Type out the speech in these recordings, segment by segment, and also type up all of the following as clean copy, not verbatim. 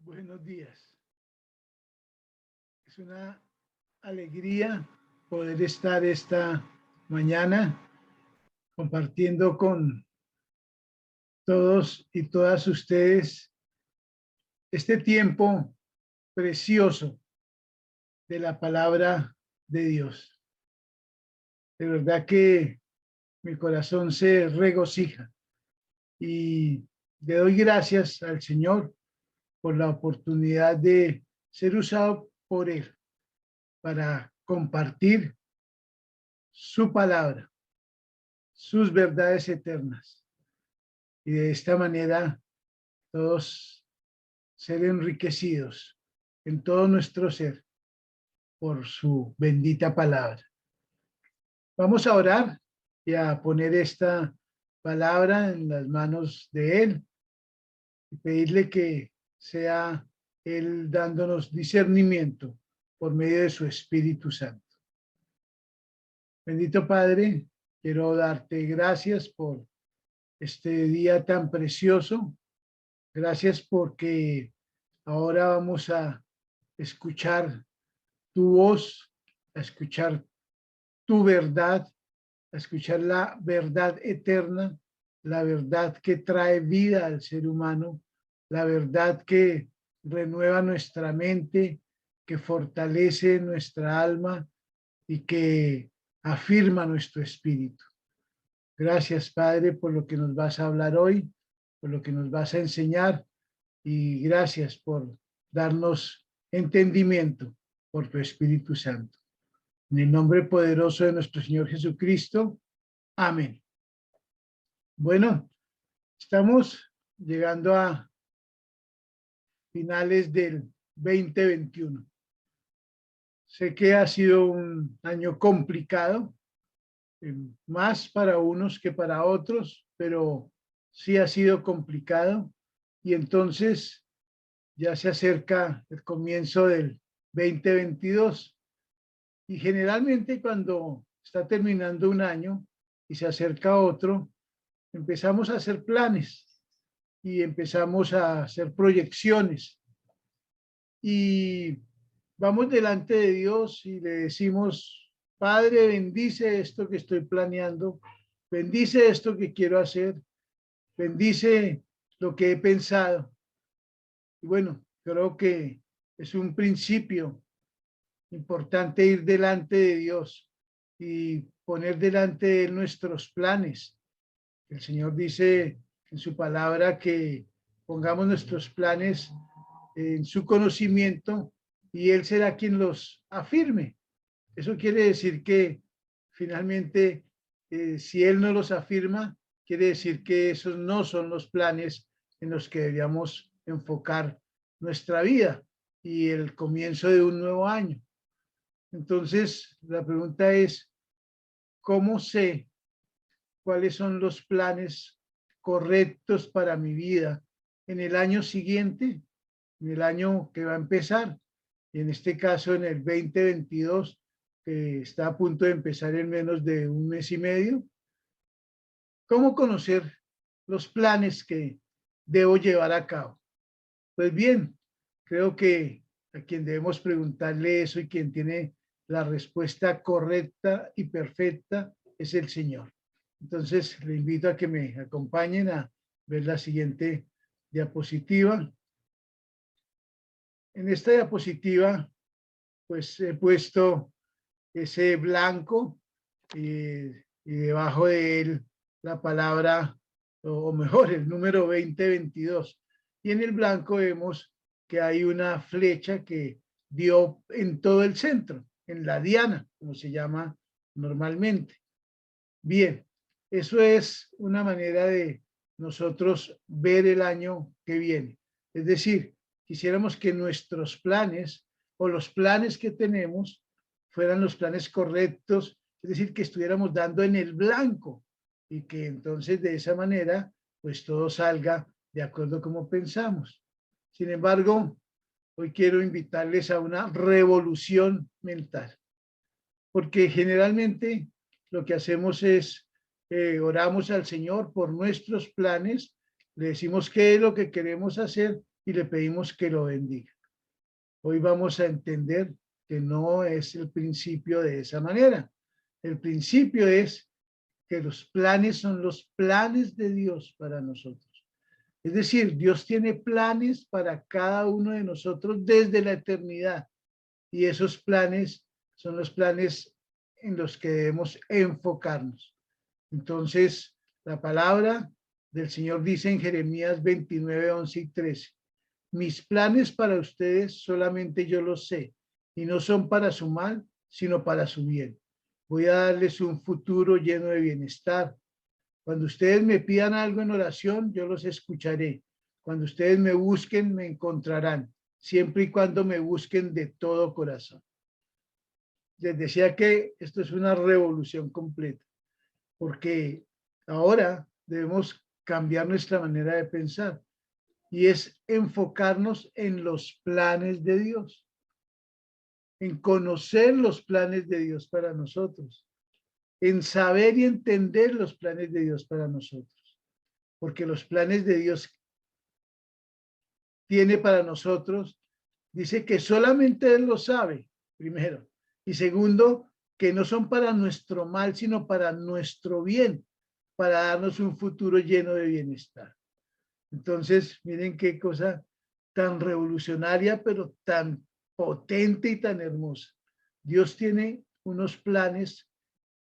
Buenos días. Es una alegría poder estar esta mañana compartiendo con todos y todas ustedes este tiempo precioso de la palabra de Dios. De verdad que mi corazón se regocija y le doy gracias al Señor por la oportunidad de ser usado por Él para compartir su palabra, sus verdades eternas. Y de esta manera todos ser enriquecidos en todo nuestro ser por su bendita palabra. Vamos a orar y a poner esta palabra en las manos de Él y pedirle que sea Él dándonos discernimiento por medio de su Espíritu Santo. Bendito Padre, quiero darte gracias por este día tan precioso. Gracias porque ahora vamos a escuchar tu voz, a escuchar tu verdad, a escuchar la verdad eterna, la verdad que trae vida al ser humano, la verdad que renueva nuestra mente, que fortalece nuestra alma y que afirma nuestro espíritu. Gracias, Padre, por lo que nos vas a hablar hoy, por lo que nos vas a enseñar y gracias por darnos entendimiento por tu Espíritu Santo. En el nombre poderoso de nuestro Señor Jesucristo. Amén. Bueno, estamos llegando a finales del 2021. Sé que ha sido un año complicado, más para unos que para otros, pero sí ha sido complicado y entonces ya se acerca el comienzo del 2022 y generalmente cuando está terminando un año y se acerca otro, empezamos a hacer planes y empezamos a hacer proyecciones y vamos delante de Dios y le decimos: Padre, bendice esto que estoy planeando, bendice esto que quiero hacer, bendice lo que he pensado. Y bueno, creo que es un principio importante ir delante de Dios y poner delante de Él nuestros planes. El Señor dice en su palabra que pongamos nuestros planes en su conocimiento y Él será quien los afirme. Eso quiere decir que finalmente, si Él no los afirma, quiere decir que esos no son los planes en los que deberíamos enfocar nuestra vida y el comienzo de un nuevo año. Entonces, la pregunta es, ¿cómo sé cuáles son los planes correctos para mi vida en el año siguiente, en el año que va a empezar? Y en este caso, en el 2022, que está a punto de empezar en menos de un mes y medio. ¿Cómo conocer los planes que debo llevar a cabo? Pues bien, creo que a quien debemos preguntarle eso y quien tiene la respuesta correcta y perfecta es el Señor. Entonces, le invito a que me acompañen a ver la siguiente diapositiva. En esta diapositiva, pues he puesto ese blanco y debajo de él la palabra, o mejor, el número 2022. Y en el blanco vemos que hay una flecha que dio en todo el centro, en la diana, como se llama normalmente. Bien, eso es una manera de nosotros ver el año que viene. Es decir, quisiéramos que nuestros planes o los planes que tenemos fueran los planes correctos, es decir, que estuviéramos dando en el blanco y que entonces de esa manera pues todo salga de acuerdo como pensamos. Sin embargo, hoy quiero invitarles a una revolución mental, porque generalmente lo que hacemos es oramos al Señor por nuestros planes, le decimos qué es lo que queremos hacer y le pedimos que lo bendiga. Hoy vamos a entender que no es el principio de esa manera. El principio es que los planes son los planes de Dios para nosotros. Es decir, Dios tiene planes para cada uno de nosotros desde la eternidad. Y esos planes son los planes en los que debemos enfocarnos. Entonces, la palabra del Señor dice en Jeremías 29, 11 y 13, mis planes para ustedes solamente yo los sé, y no son para su mal, sino para su bien. Voy a darles un futuro lleno de bienestar. Cuando ustedes me pidan algo en oración, yo los escucharé. Cuando ustedes me busquen, me encontrarán, siempre y cuando me busquen de todo corazón. Les decía que esto es una revolución completa, porque ahora debemos cambiar nuestra manera de pensar y es enfocarnos en los planes de Dios, en conocer los planes de Dios para nosotros, en saber y entender los planes de Dios para nosotros, porque los planes de Dios tiene para nosotros, dice que solamente Él lo sabe, primero, y segundo, que no son para nuestro mal, sino para nuestro bien, para darnos un futuro lleno de bienestar. Entonces, miren qué cosa tan revolucionaria, pero tan potente y tan hermosa. Dios tiene unos planes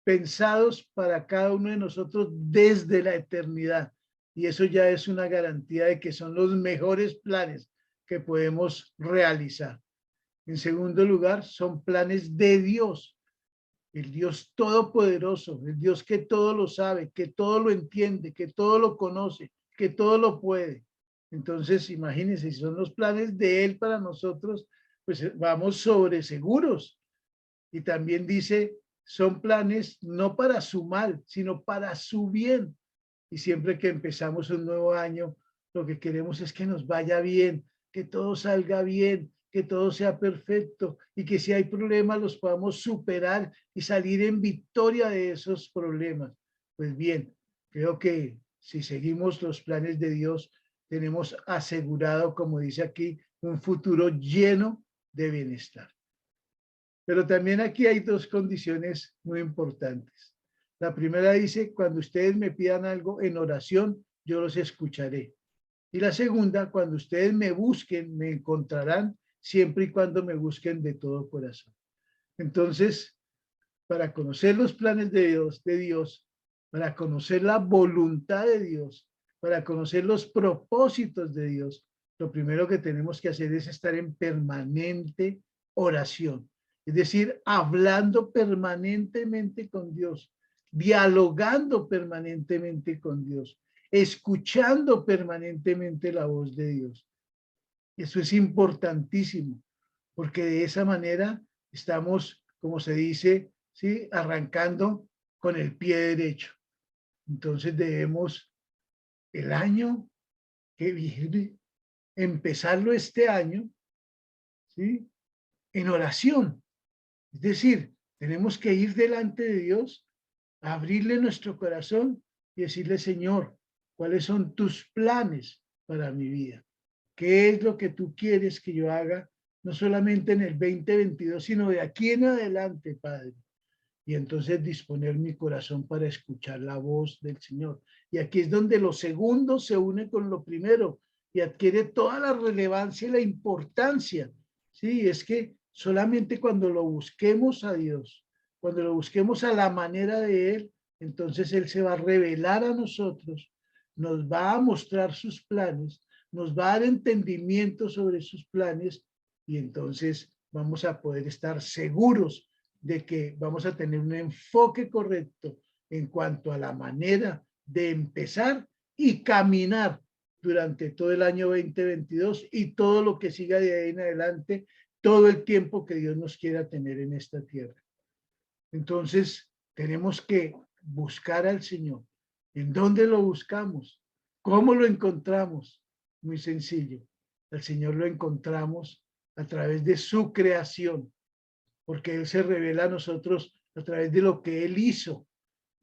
pensados para cada uno de nosotros desde la eternidad. Y eso ya es una garantía de que son los mejores planes que podemos realizar. En segundo lugar, son planes de Dios, el Dios todopoderoso, el Dios que todo lo sabe, que todo lo entiende, que todo lo conoce, que todo lo puede. Entonces, imagínense, si son los planes de Él para nosotros, pues vamos sobre seguros. Y también dice, son planes no para su mal, sino para su bien. Y siempre que empezamos un nuevo año, lo que queremos es que nos vaya bien, que todo salga bien, que todo sea perfecto y que si hay problemas los podamos superar y salir en victoria de esos problemas. Pues bien, creo que si seguimos los planes de Dios, tenemos asegurado, como dice aquí, un futuro lleno de bienestar. Pero también aquí hay dos condiciones muy importantes. La primera dice, cuando ustedes me pidan algo en oración, yo los escucharé. Y la segunda, cuando ustedes me busquen, me encontrarán, siempre y cuando me busquen de todo corazón. Entonces, para conocer los planes de Dios, para conocer la voluntad de Dios, para conocer los propósitos de Dios, lo primero que tenemos que hacer es estar en permanente oración. Es decir, hablando permanentemente con Dios, dialogando permanentemente con Dios, escuchando permanentemente la voz de Dios. Eso es importantísimo, porque de esa manera estamos, como se dice, ¿sí?, arrancando con el pie derecho. Entonces debemos el año que viene, empezarlo este año, ¿sí?, en oración. Es decir, tenemos que ir delante de Dios, abrirle nuestro corazón y decirle, Señor, ¿cuáles son tus planes para mi vida? ¿Qué es lo que tú quieres que yo haga, no solamente en el 2022, sino de aquí en adelante, Padre? Y entonces disponer mi corazón para escuchar la voz del Señor. Y aquí es donde lo segundo se une con lo primero y adquiere toda la relevancia y la importancia. Sí, es que solamente cuando lo busquemos a Dios, cuando lo busquemos a la manera de Él, entonces Él se va a revelar a nosotros, nos va a mostrar sus planes, nos va a dar entendimiento sobre sus planes y entonces vamos a poder estar seguros de que vamos a tener un enfoque correcto en cuanto a la manera de empezar y caminar durante todo el año 2022 y todo lo que siga de ahí en adelante, todo el tiempo que Dios nos quiera tener en esta tierra. Entonces, tenemos que buscar al Señor. ¿En dónde lo buscamos? ¿Cómo lo encontramos? Muy sencillo. Al Señor lo encontramos a través de su creación, porque Él se revela a nosotros a través de lo que Él hizo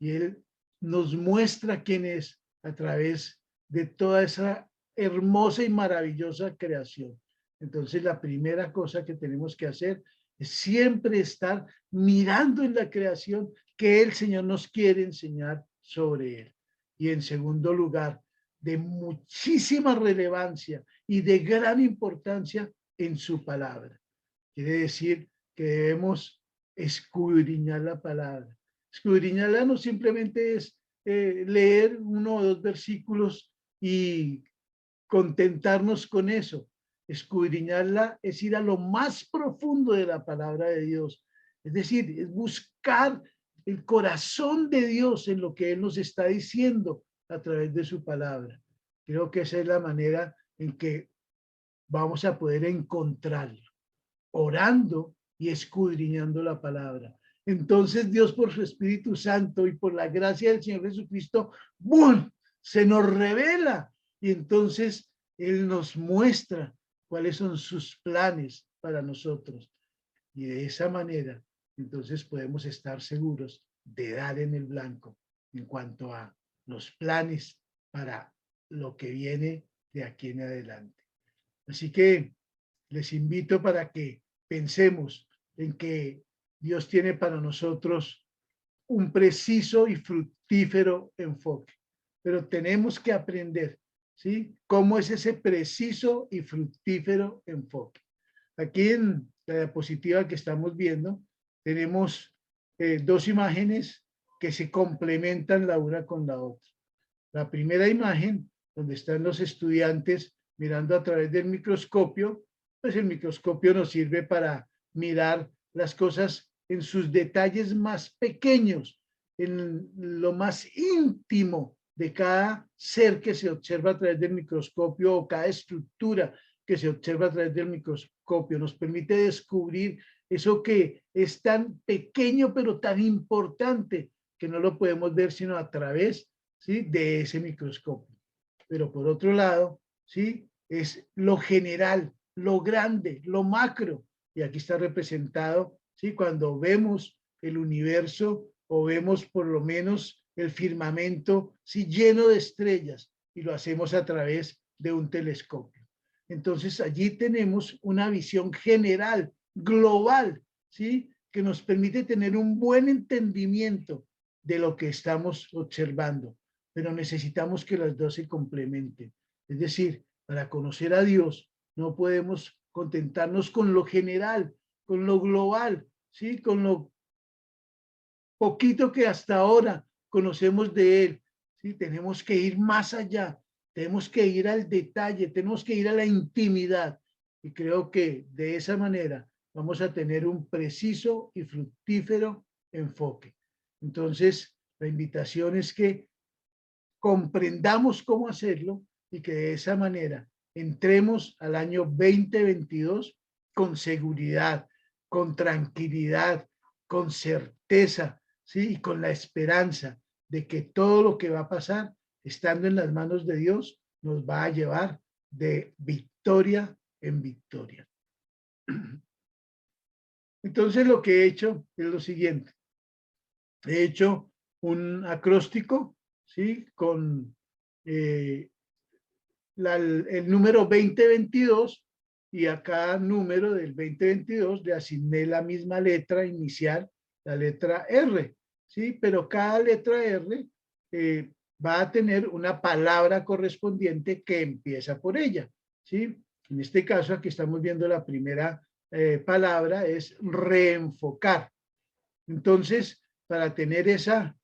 y Él nos muestra quién es a través de toda esa hermosa y maravillosa creación. Entonces, la primera cosa que tenemos que hacer es siempre estar mirando en la creación que el Señor nos quiere enseñar sobre él. Y en segundo lugar, de muchísima relevancia y de gran importancia en su palabra. Quiere decir que debemos escudriñar la palabra. Escudriñarla no simplemente es leer uno o dos versículos y contentarnos con eso. Escudriñarla es ir a lo más profundo de la palabra de Dios. Es decir, es buscar el corazón de Dios en lo que Él nos está diciendo a través de su palabra. Creo que esa es la manera en que vamos a poder encontrarlo, orando y escudriñando la palabra. Entonces Dios, por su Espíritu Santo y por la gracia del Señor Jesucristo, ¡bum!, se nos revela, y entonces Él nos muestra cuáles son sus planes para nosotros. Y de esa manera, entonces podemos estar seguros de dar en el blanco en cuanto a los planes para lo que viene de aquí en adelante. Así que les invito para que pensemos en que Dios tiene para nosotros un preciso y fructífero enfoque, pero tenemos que aprender, ¿sí?, cómo es ese preciso y fructífero enfoque. Aquí en la diapositiva que estamos viendo tenemos dos imágenes que se complementan la una con la otra. La primera imagen, donde están los estudiantes mirando a través del microscopio, pues el microscopio nos sirve para mirar las cosas en sus detalles más pequeños, en lo más íntimo de cada ser que se observa a través del microscopio, o cada estructura que se observa a través del microscopio. Nos permite descubrir eso que es tan pequeño pero tan importante que no lo podemos ver sino a través, ¿sí?, de ese microscopio. Pero por otro lado, ¿sí?, es lo general, lo grande, lo macro. Y aquí está representado, ¿sí?, cuando vemos el universo o vemos por lo menos el firmamento, ¿sí?, lleno de estrellas, y lo hacemos a través de un telescopio. Entonces allí tenemos una visión general, global, ¿sí?, que nos permite tener un buen entendimiento de lo que estamos observando, pero necesitamos que las dos se complementen. Es decir, para conocer a Dios no podemos contentarnos con lo general, con lo global, ¿sí?, con lo poquito que hasta ahora conocemos de Él, ¿sí? Tenemos que ir más allá, tenemos que ir al detalle, tenemos que ir a la intimidad, y creo que de esa manera vamos a tener un preciso y fructífero enfoque. Entonces, la invitación es que comprendamos cómo hacerlo y que de esa manera entremos al año 2022 con seguridad, con tranquilidad, con certeza, ¿sí?, y con la esperanza de que todo lo que va a pasar, estando en las manos de Dios, nos va a llevar de victoria en victoria. Entonces, lo que he hecho es lo siguiente. He hecho un acróstico, ¿sí?, con el número 2022, y a cada número del 2022 le asigné la misma letra inicial, la letra R, ¿sí? Pero cada letra R va a tener una palabra correspondiente que empieza por ella, ¿sí? En este caso, aquí estamos viendo la primera palabra, es reenfocar. Entonces, para tener esa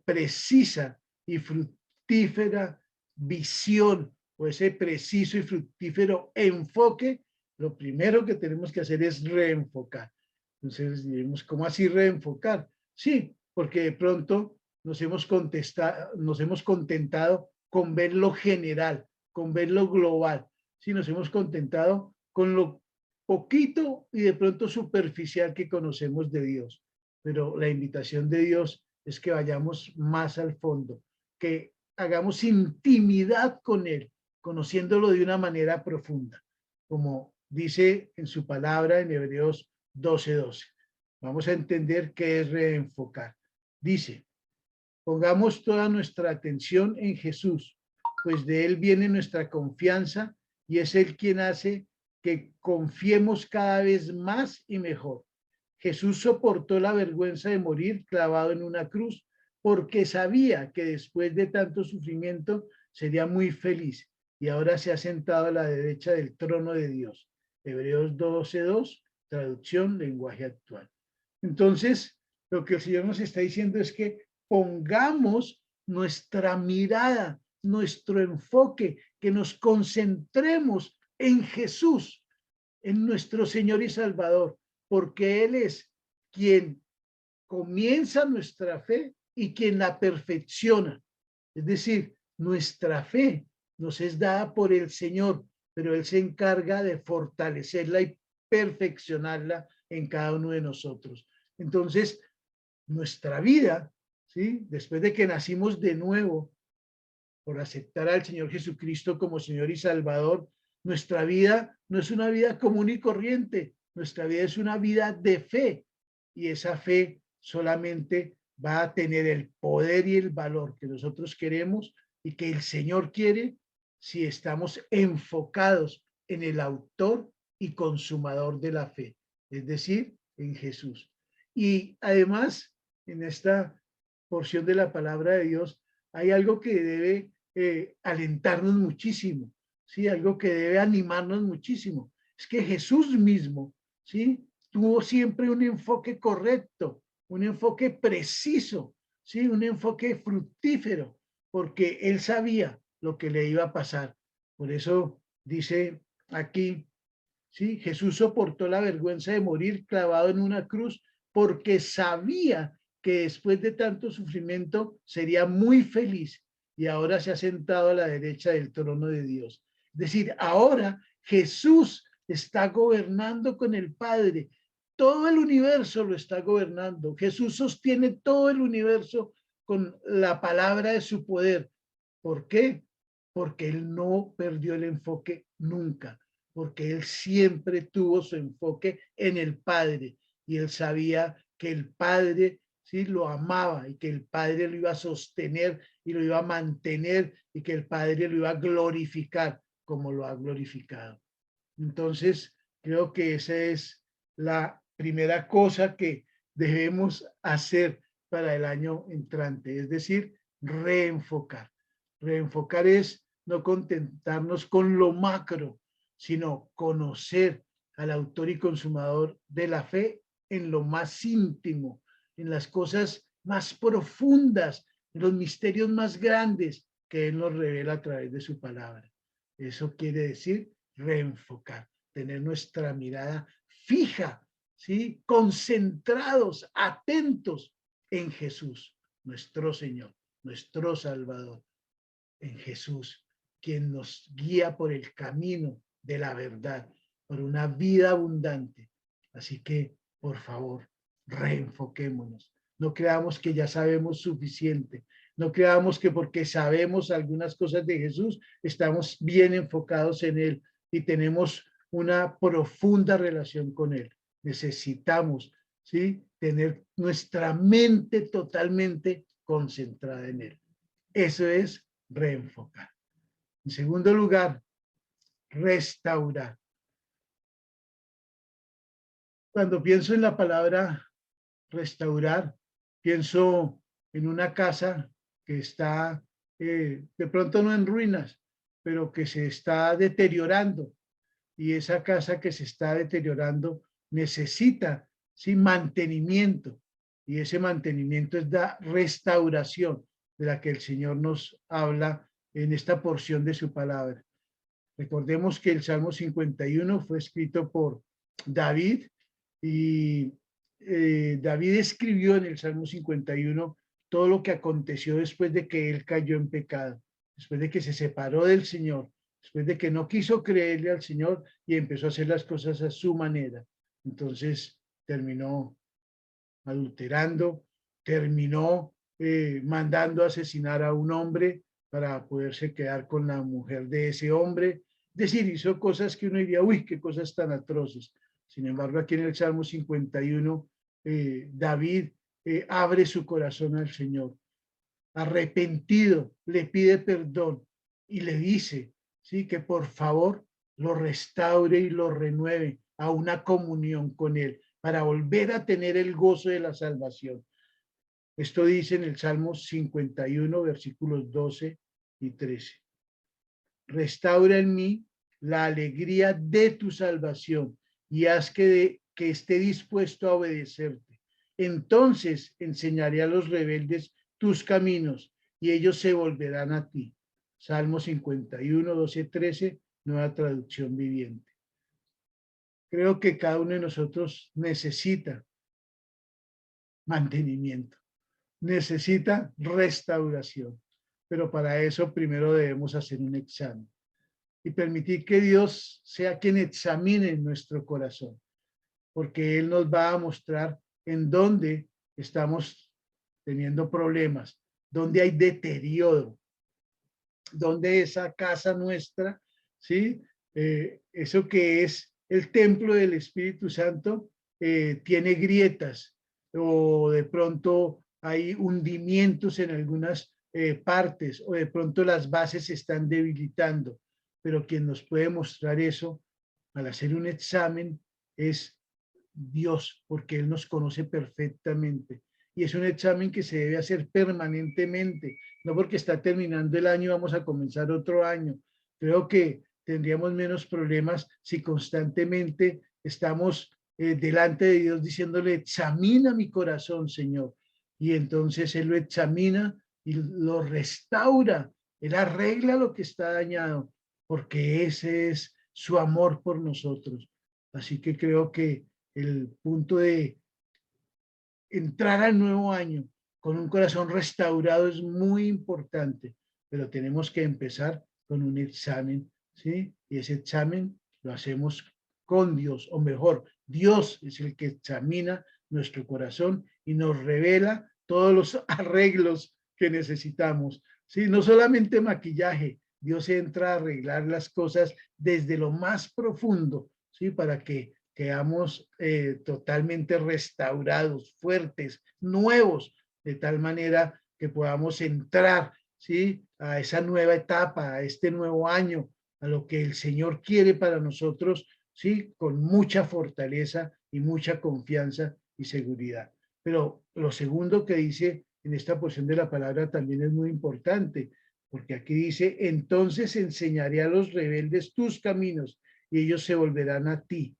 precisa y fructífera visión, o ese preciso y fructífero enfoque, lo primero que tenemos que hacer es reenfocar. Entonces diremos, ¿cómo así reenfocar? Sí, porque de pronto nos hemos contentado con ver lo general, con ver lo global. Sí, nos hemos contentado con lo poquito y de pronto superficial que conocemos de Dios. Pero la invitación de Dios es que vayamos más al fondo, que hagamos intimidad con Él, conociéndolo de una manera profunda, como dice en su palabra en Hebreos 12:12. Vamos a entender qué es reenfocar. Dice, pongamos toda nuestra atención en Jesús, pues de Él viene nuestra confianza y es Él quien hace que confiemos cada vez más y mejor. Jesús soportó la vergüenza de morir clavado en una cruz porque sabía que después de tanto sufrimiento sería muy feliz y ahora se ha sentado a la derecha del trono de Dios. Hebreos 12:2, traducción, lenguaje actual. Entonces, lo que el Señor nos está diciendo es que pongamos nuestra mirada, nuestro enfoque, que nos concentremos en Jesús, en nuestro Señor y Salvador, porque Él es quien comienza nuestra fe y quien la perfecciona. Es decir, nuestra fe nos es dada por el Señor, pero Él se encarga de fortalecerla y perfeccionarla en cada uno de nosotros. Entonces, nuestra vida, ¿sí? Después de que nacimos de nuevo, por aceptar al Señor Jesucristo como Señor y Salvador, nuestra vida no es una vida común y corriente, nuestra vida es una vida de fe, y esa fe solamente va a tener el poder y el valor que nosotros queremos y que el Señor quiere si estamos enfocados en el autor y consumador de la fe, es decir, en Jesús. Y además, en esta porción de la palabra de Dios, hay algo que debe alentarnos muchísimo, ¿sí? Algo que debe animarnos muchísimo. Es que Jesús mismo, ¿sí? Tuvo siempre un enfoque correcto, un enfoque preciso, ¿sí? Un enfoque fructífero, porque él sabía lo que le iba a pasar. Por eso dice aquí, ¿sí? Jesús soportó la vergüenza de morir clavado en una cruz porque sabía que después de tanto sufrimiento sería muy feliz y ahora se ha sentado a la derecha del trono de Dios. Es decir, ahora Jesús está gobernando con el Padre. Todo el universo lo está gobernando. Jesús sostiene todo el universo con la palabra de su poder. ¿Por qué? Porque él no perdió el enfoque nunca, porque él siempre tuvo su enfoque en el Padre y él sabía que el Padre, sí, lo amaba y que el Padre lo iba a sostener y lo iba a mantener y que el Padre lo iba a glorificar como lo ha glorificado. Entonces, creo que esa es la primera cosa que debemos hacer para el año entrante, es decir, reenfocar. Reenfocar es no contentarnos con lo macro, sino conocer al autor y consumador de la fe en lo más íntimo, en las cosas más profundas, en los misterios más grandes que Él nos revela a través de su palabra. Eso quiere decir reenfocar, tener nuestra mirada fija, ¿sí? Concentrados, atentos en Jesús, nuestro Señor, nuestro Salvador, en Jesús, quien nos guía por el camino de la verdad, por una vida abundante. Así que, por favor, reenfoquémonos. No creamos que ya sabemos suficiente. No creamos que porque sabemos algunas cosas de Jesús, estamos bien enfocados en Él y tenemos una profunda relación con Él. Necesitamos, ¿sí?, tener nuestra mente totalmente concentrada en Él. Eso es reenfocar. En segundo lugar, restaurar. Cuando pienso en la palabra restaurar, pienso en una casa que está de pronto no en ruinas, pero que se está deteriorando, y esa casa que se está deteriorando necesita, sí, mantenimiento, y ese mantenimiento es la restauración de la que el Señor nos habla en esta porción de su palabra. Recordemos que el Salmo 51 fue escrito por David y David escribió en el Salmo 51 todo lo que aconteció después de que él cayó en pecado, después de que se separó del Señor, después de que no quiso creerle al Señor y empezó a hacer las cosas a su manera. Entonces terminó adulterando, terminó mandando a asesinar a un hombre para poderse quedar con la mujer de ese hombre. Es decir, hizo cosas que uno diría, uy, qué cosas tan atroces. Sin embargo, aquí en el Salmo 51, David abre su corazón al Señor. Arrepentido, le pide perdón y le dice, ¿sí? Que por favor lo restaure y lo renueve a una comunión con él para volver a tener el gozo de la salvación. Esto dice en el Salmo 51, versículos 12 y 13. Restaura en mí la alegría de tu salvación y haz que esté dispuesto a obedecerte. Entonces enseñaré a los rebeldes tus caminos y ellos se volverán a ti. Salmo 51, 12, 13, nueva traducción viviente. Creo que cada uno de nosotros necesita mantenimiento, necesita restauración, pero para eso primero debemos hacer un examen y permitir que Dios sea quien examine nuestro corazón, porque Él nos va a mostrar en dónde estamos teniendo problemas, dónde hay deterioro, dónde esa casa nuestra, ¿sí? Eso que es el templo del Espíritu Santo, tiene grietas o de pronto hay hundimientos en algunas partes o de pronto las bases se están debilitando, pero quien nos puede mostrar eso al hacer un examen es Dios, porque Él nos conoce perfectamente. Y es un examen que se debe hacer permanentemente, no porque está terminando el año vamos a comenzar otro año. Creo que tendríamos menos problemas si constantemente estamos delante de Dios diciéndole, examina mi corazón, Señor. Y entonces Él lo examina y lo restaura. Él arregla lo que está dañado, porque ese es su amor por nosotros. Así que creo que el punto de entrar al nuevo año con un corazón restaurado es muy importante, pero tenemos que empezar con un examen, ¿sí? Y ese examen lo hacemos con Dios, o mejor, Dios es el que examina nuestro corazón y nos revela todos los arreglos que necesitamos, ¿sí? No solamente maquillaje, Dios entra a arreglar las cosas desde lo más profundo, ¿sí? Para que quedamos totalmente restaurados, fuertes, nuevos, de tal manera que podamos entrar, ¿sí? A esa nueva etapa, a este nuevo año, a lo que el Señor quiere para nosotros, ¿sí? Con mucha fortaleza y mucha confianza y seguridad. Pero lo segundo que dice en esta porción de la palabra también es muy importante, porque aquí dice, entonces enseñaré a los rebeldes tus caminos y ellos se volverán a ti.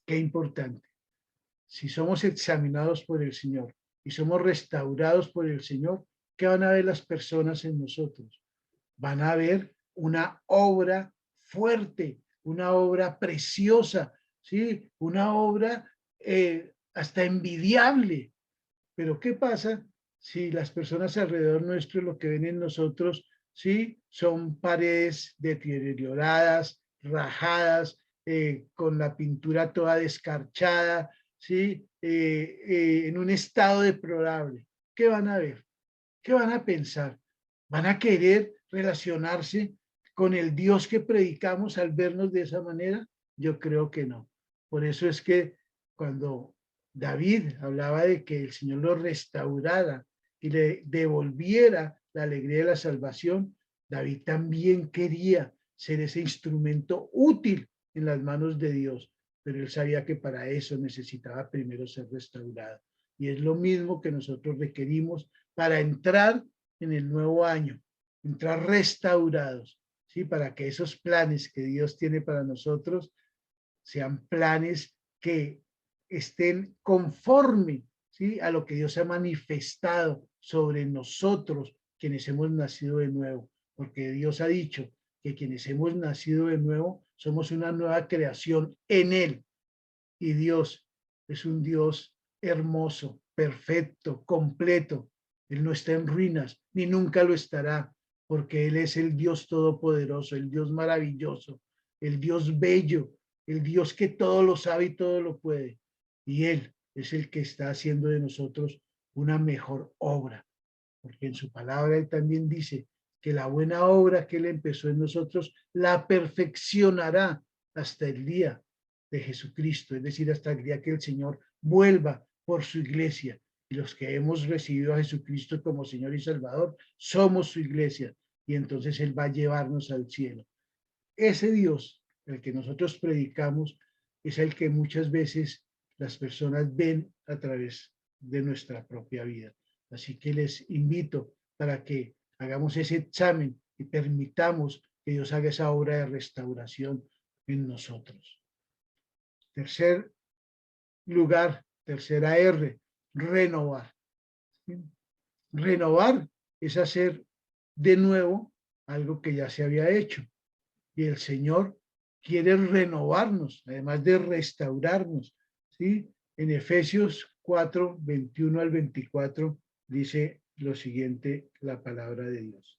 Qué importante. Si somos examinados por el Señor y somos restaurados por el Señor, ¿qué van a ver las personas en nosotros? Van a ver una obra fuerte, una obra preciosa, ¿sí? Una obra hasta envidiable. Pero ¿qué pasa si las personas alrededor nuestro lo que ven en nosotros, sí, son paredes deterioradas, rajadas, con la pintura toda descarchada, sí, en un estado deplorable? ¿Qué van a ver? ¿Qué van a pensar? ¿Van a querer relacionarse con el Dios que predicamos al vernos de esa manera? Yo creo que no. Por eso es que cuando David hablaba de que el Señor lo restaurara y le devolviera la alegría de la salvación, David también quería ser ese instrumento útil en las manos de Dios, pero él sabía que para eso necesitaba primero ser restaurado. Y es lo mismo que nosotros requerimos para entrar en el nuevo año, entrar restaurados, ¿sí? Para que esos planes que Dios tiene para nosotros sean planes que estén conforme, ¿sí? A lo que Dios ha manifestado sobre nosotros, quienes hemos nacido de nuevo, porque Dios ha dicho que quienes hemos nacido de nuevo somos una nueva creación en Él, y Dios es un Dios hermoso, perfecto, completo. Él no está en ruinas, ni nunca lo estará, porque Él es el Dios todopoderoso, el Dios maravilloso, el Dios bello, el Dios que todo lo sabe y todo lo puede. Y Él es el que está haciendo de nosotros una mejor obra, porque en su palabra Él también dice que la buena obra que Él empezó en nosotros la perfeccionará hasta el día de Jesucristo, es decir, hasta el día que el Señor vuelva por su iglesia. Y los que hemos recibido a Jesucristo como Señor y Salvador, somos su iglesia. y entonces Él va a llevarnos al cielo. Ese Dios, el que nosotros predicamos, es el que muchas veces las personas ven a través de nuestra propia vida. Así que les invito para que hagamos ese examen y permitamos que Dios haga esa obra de restauración en nosotros. Tercer lugar, tercera R, renovar. Renovar es hacer de nuevo algo que ya se había hecho. Y el Señor quiere renovarnos, además de restaurarnos, ¿sí? En Efesios 4, 21 al 24 dice lo siguiente la palabra de Dios.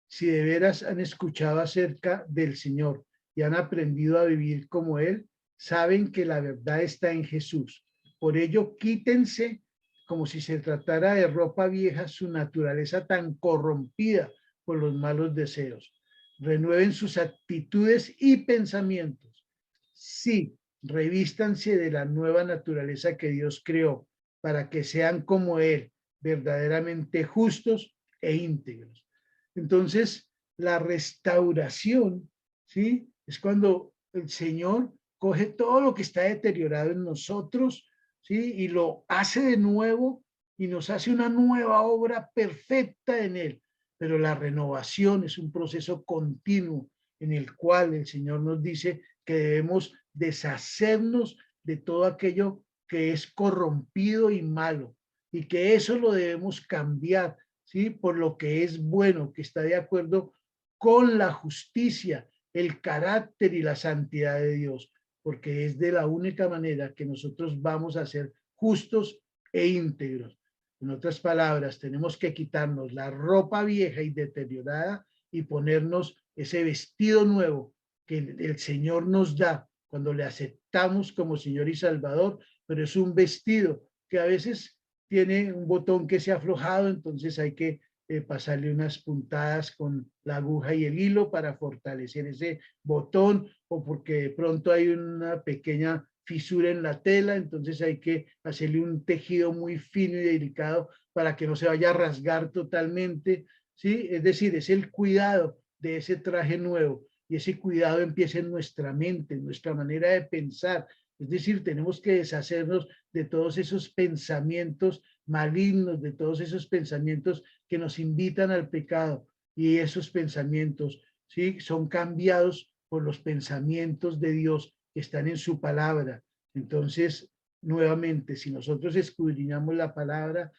Si de veras han escuchado acerca del Señor y han aprendido a vivir como Él, saben que la verdad está en Jesús. Por ello, quítense, como si se tratara de ropa vieja, su naturaleza tan corrompida por los malos deseos. Renueven sus actitudes y pensamientos. Sí, revístanse de la nueva naturaleza que Dios creó para que sean como Él, verdaderamente justos e íntegros. Entonces, la restauración, ¿sí? Es cuando el Señor coge todo lo que está deteriorado en nosotros, ¿sí? Y lo hace de nuevo y nos hace una nueva obra perfecta en Él. Pero la renovación es un proceso continuo en el cual el Señor nos dice que debemos deshacernos de todo aquello que es corrompido y malo y que eso lo debemos cambiar, ¿sí? Por lo que es bueno, que está de acuerdo con la justicia, el carácter y la santidad de Dios, porque es de la única manera que nosotros vamos a ser justos e íntegros. En otras palabras, tenemos que quitarnos la ropa vieja y deteriorada y ponernos ese vestido nuevo que el Señor nos da cuando le aceptamos como Señor y Salvador, pero es un vestido que a veces tiene un botón que se ha aflojado, entonces hay que pasarle unas puntadas con la aguja y el hilo para fortalecer ese botón, o porque de pronto hay una pequeña fisura en la tela, entonces hay que hacerle un tejido muy fino y delicado para que no se vaya a rasgar totalmente, ¿sí? Es decir, es el cuidado de ese traje nuevo, y ese cuidado empieza en nuestra mente, en nuestra manera de pensar. Es decir, tenemos que deshacernos de todos esos pensamientos malignos, de todos esos pensamientos que nos invitan al pecado, y esos pensamientos, ¿sí? Son cambiados por los pensamientos de Dios que están en su palabra. Entonces, nuevamente, si nosotros escudriñamos la palabra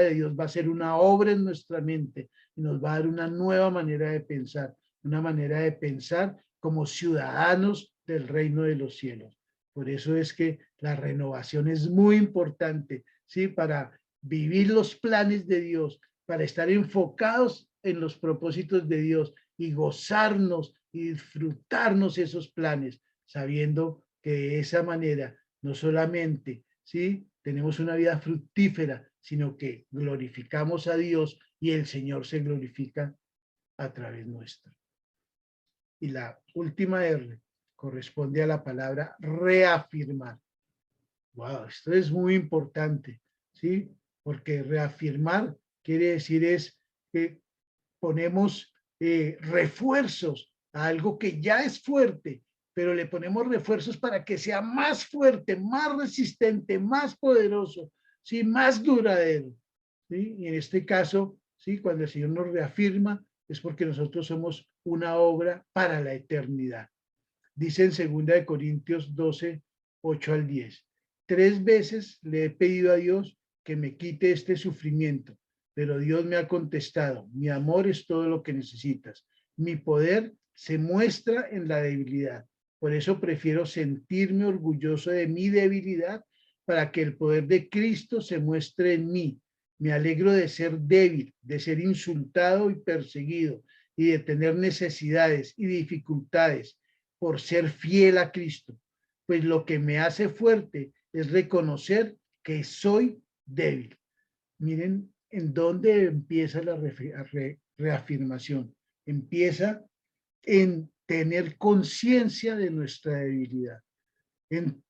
de Dios va a ser una obra en nuestra mente y nos va a dar una nueva manera de pensar, una manera de pensar como ciudadanos del reino de los cielos. Por eso es que la renovación es muy importante, ¿sí? Para vivir los planes de Dios, para estar enfocados en los propósitos de Dios y gozarnos y disfrutarnos esos planes, sabiendo que de esa manera no solamente, ¿sí? Tenemos una vida fructífera, sino que glorificamos a Dios y el Señor se glorifica a través nuestro. Y la última R corresponde a la palabra reafirmar. Wow, esto es muy importante, ¿sí? Porque reafirmar quiere decir es que ponemos refuerzos a algo que ya es fuerte, pero le ponemos refuerzos para que sea más fuerte, más resistente, más poderoso, ¿sí? Más duradero, ¿sí? Y en este caso, ¿sí? Cuando el Señor nos reafirma, es porque nosotros somos una obra para la eternidad. Dice en 2 Corintios 12, 8 al 10. 3 veces le he pedido a Dios que me quite este sufrimiento, pero Dios me ha contestado, mi amor es todo lo que necesitas. Mi poder se muestra en la debilidad. Por eso prefiero sentirme orgulloso de mi debilidad para que el poder de Cristo se muestre en mí. Me alegro de ser débil, de ser insultado y perseguido y de tener necesidades y dificultades por ser fiel a Cristo. Pues lo que me hace fuerte es reconocer que soy débil. Miren en dónde empieza la reafirmación. Empieza en tener conciencia de nuestra debilidad, en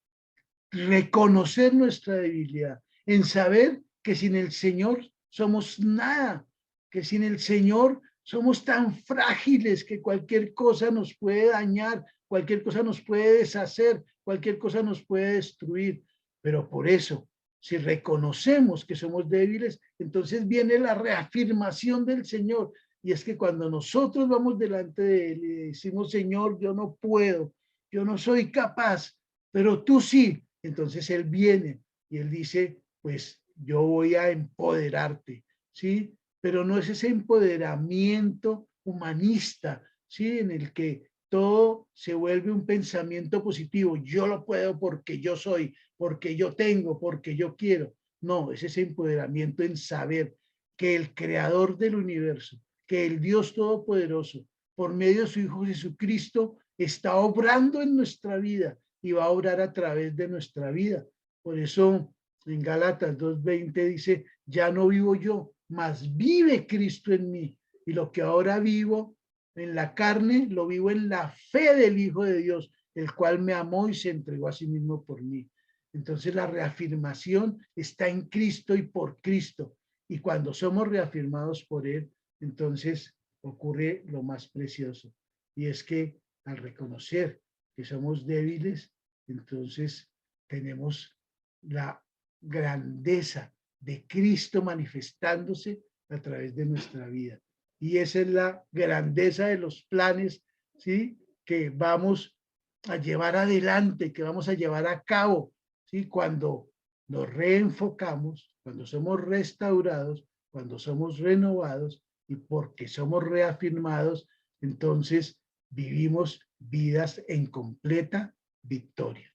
reconocer nuestra debilidad, en saber que sin el Señor somos nada, que sin el Señor Somos tan frágiles que cualquier cosa nos puede dañar, cualquier cosa nos puede deshacer, cualquier cosa nos puede destruir. Pero por eso, si reconocemos que somos débiles, entonces viene la reafirmación del Señor. Y es que cuando nosotros vamos delante de Él y decimos, Señor, yo no puedo, yo no soy capaz, pero tú sí, entonces Él viene y Él dice, pues yo voy a empoderarte, ¿sí? Pero no es ese empoderamiento humanista, ¿sí? En el que todo se vuelve un pensamiento positivo. Yo lo puedo porque yo soy, porque yo tengo, porque yo quiero. No, es ese empoderamiento en saber que el creador del universo, que el Dios Todopoderoso, por medio de su Hijo Jesucristo, está obrando en nuestra vida y va a obrar a través de nuestra vida. Por eso en Gálatas 2:20 dice, ya no vivo yo, mas vive Cristo en mí. Y lo que ahora vivo en la carne, lo vivo en la fe del Hijo de Dios, el cual me amó y se entregó a sí mismo por mí. Entonces la reafirmación está en Cristo y por Cristo. Y cuando somos reafirmados por Él, entonces ocurre lo más precioso. Y es que al reconocer que somos débiles, entonces tenemos la grandeza de Cristo manifestándose a través de nuestra vida. Y esa es la grandeza de los planes, ¿sí? Que vamos a llevar adelante, que vamos a llevar a cabo, ¿sí? Cuando nos reenfocamos, cuando somos restaurados, cuando somos renovados y porque somos reafirmados, entonces vivimos vidas en completa victoria.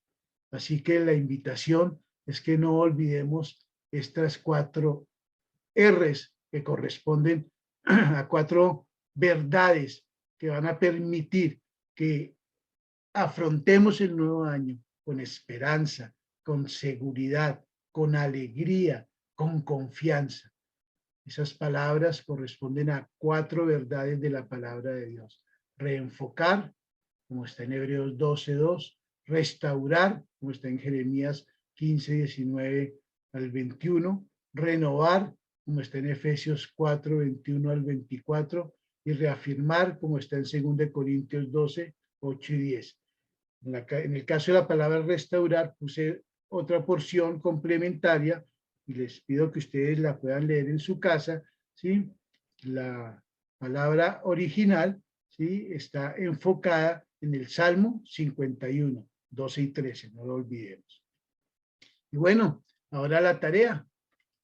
Así que la invitación es que no olvidemos estas 4 R's que corresponden a 4 verdades que van a permitir que afrontemos el nuevo año con esperanza, con seguridad, con alegría, con confianza. Esas palabras corresponden a 4 verdades de la palabra de Dios. Reenfocar, como está en Hebreos 12:2, restaurar, como está en Jeremías 15:19 al 21, renovar, como está en Efesios 4:21 al 24, y reafirmar, como está en 2 Corintios 12:8 y 10. En el caso de la palabra restaurar, puse otra porción complementaria y les pido que ustedes la puedan leer en su casa, ¿sí? La palabra original, ¿sí? Está enfocada en el Salmo 51, 12 y 13, no lo olvidemos. Y bueno, ahora la tarea.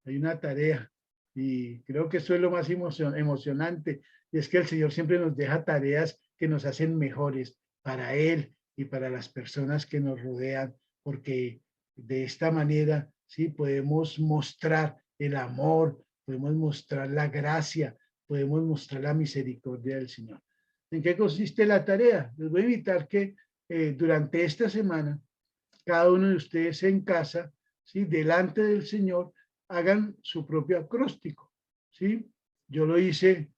Hay una tarea y creo que eso es lo más emocionante, y es que el Señor siempre nos deja tareas que nos hacen mejores para Él y para las personas que nos rodean, porque de esta manera, sí, podemos mostrar el amor, podemos mostrar la gracia, podemos mostrar la misericordia del Señor. ¿En qué consiste la tarea? Les voy a invitar que durante esta semana, cada uno de ustedes en casa, ¿sí? Delante del Señor, hagan su propio acróstico, ¿sí? Yo lo hice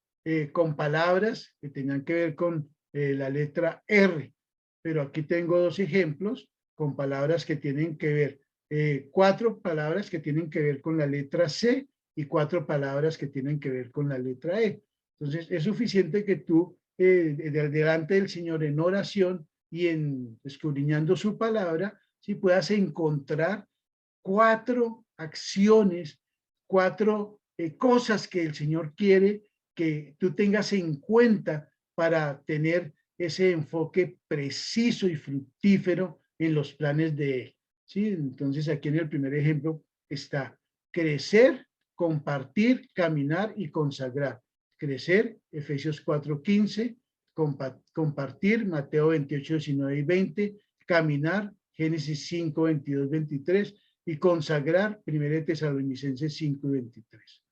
con palabras que tenían que ver con la letra R, pero aquí tengo 2 ejemplos con palabras que tienen que ver, 4 palabras que tienen que ver con la letra C y 4 palabras que tienen que ver con la letra E. Entonces, es suficiente que tú, delante del Señor en oración y en escudriñando su palabra, si puedas encontrar 4 acciones, 4 cosas que el Señor quiere que tú tengas en cuenta para tener ese enfoque preciso y fructífero en los planes de Él. ¿Sí? Entonces, aquí en el primer ejemplo está crecer, compartir, caminar y consagrar. Crecer, Efesios 4:15, compartir, Mateo 28:19 y 20, caminar, Génesis 5:22, 23, y consagrar, 1 Tesalonicenses 5:23.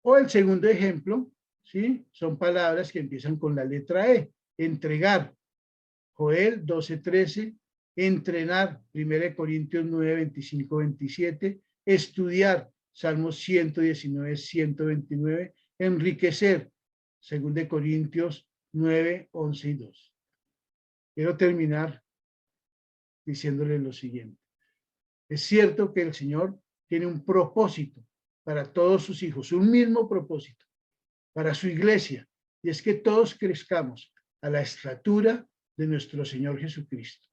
O el segundo ejemplo, ¿sí? Son palabras que empiezan con la letra E. Entregar, Joel 12:13, entrenar, 1 Corintios 9:25, 27, estudiar, Salmos 119, 129, enriquecer, 2 Corintios 9, 11 y 2. Quiero terminar diciéndole lo siguiente. Es cierto que el Señor tiene un propósito para todos sus hijos, un mismo propósito, para su iglesia, y es que todos crezcamos a la estatura de nuestro Señor Jesucristo.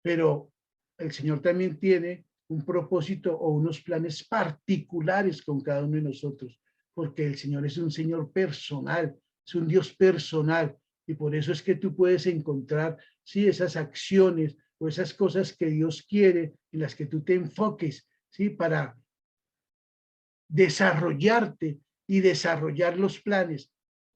Pero el Señor también tiene un propósito o unos planes particulares con cada uno de nosotros, porque el Señor es un Señor personal, es un Dios personal, y por eso es que tú puedes encontrar, sí, esas acciones o esas cosas que Dios quiere, en las que tú te enfoques, sí, para desarrollarte y desarrollar los planes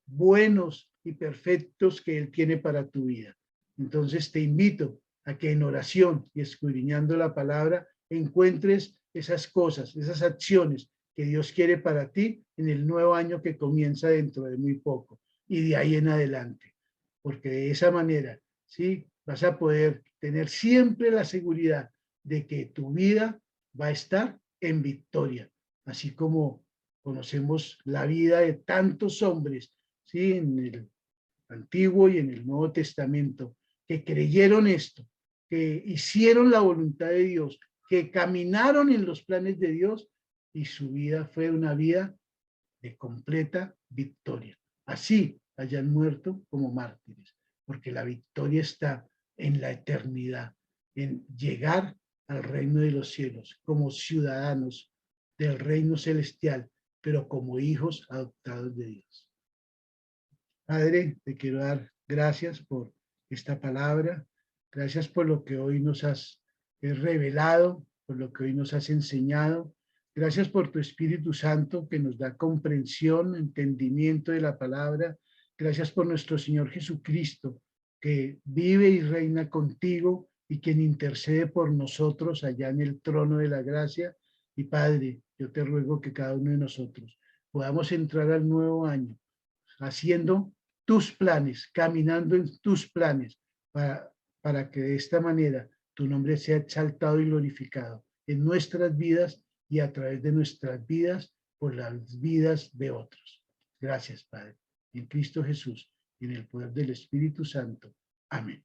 buenos y perfectos que Él tiene para tu vida. Entonces te invito a que en oración y escudriñando la palabra encuentres esas cosas, esas acciones que Dios quiere para ti en el nuevo año que comienza dentro de muy poco y de ahí en adelante. Porque de esa manera, sí, vas a poder tener siempre la seguridad de que tu vida va a estar en victoria, así como conocemos la vida de tantos hombres, ¿sí? En el Antiguo y en el Nuevo Testamento, que creyeron esto, que hicieron la voluntad de Dios, que caminaron en los planes de Dios y su vida fue una vida de completa victoria. Así hayan muerto como mártires, porque la victoria está en la eternidad, en llegar al reino de los cielos como ciudadanos del reino celestial, pero como hijos adoptados de Dios. Padre, te quiero dar gracias por esta palabra, gracias por lo que hoy nos has revelado, por lo que hoy nos has enseñado. Gracias por tu Espíritu Santo que nos da comprensión, entendimiento de la palabra. Gracias por nuestro Señor Jesucristo que vive y reina contigo y quien intercede por nosotros allá en el trono de la gracia. Y Padre, yo te ruego que cada uno de nosotros podamos entrar al nuevo año haciendo tus planes, caminando en tus planes, para que de esta manera tu nombre sea exaltado y glorificado en nuestras vidas y a través de nuestras vidas por las vidas de otros. Gracias, Padre. En Cristo Jesús y en el poder del Espíritu Santo. Amén.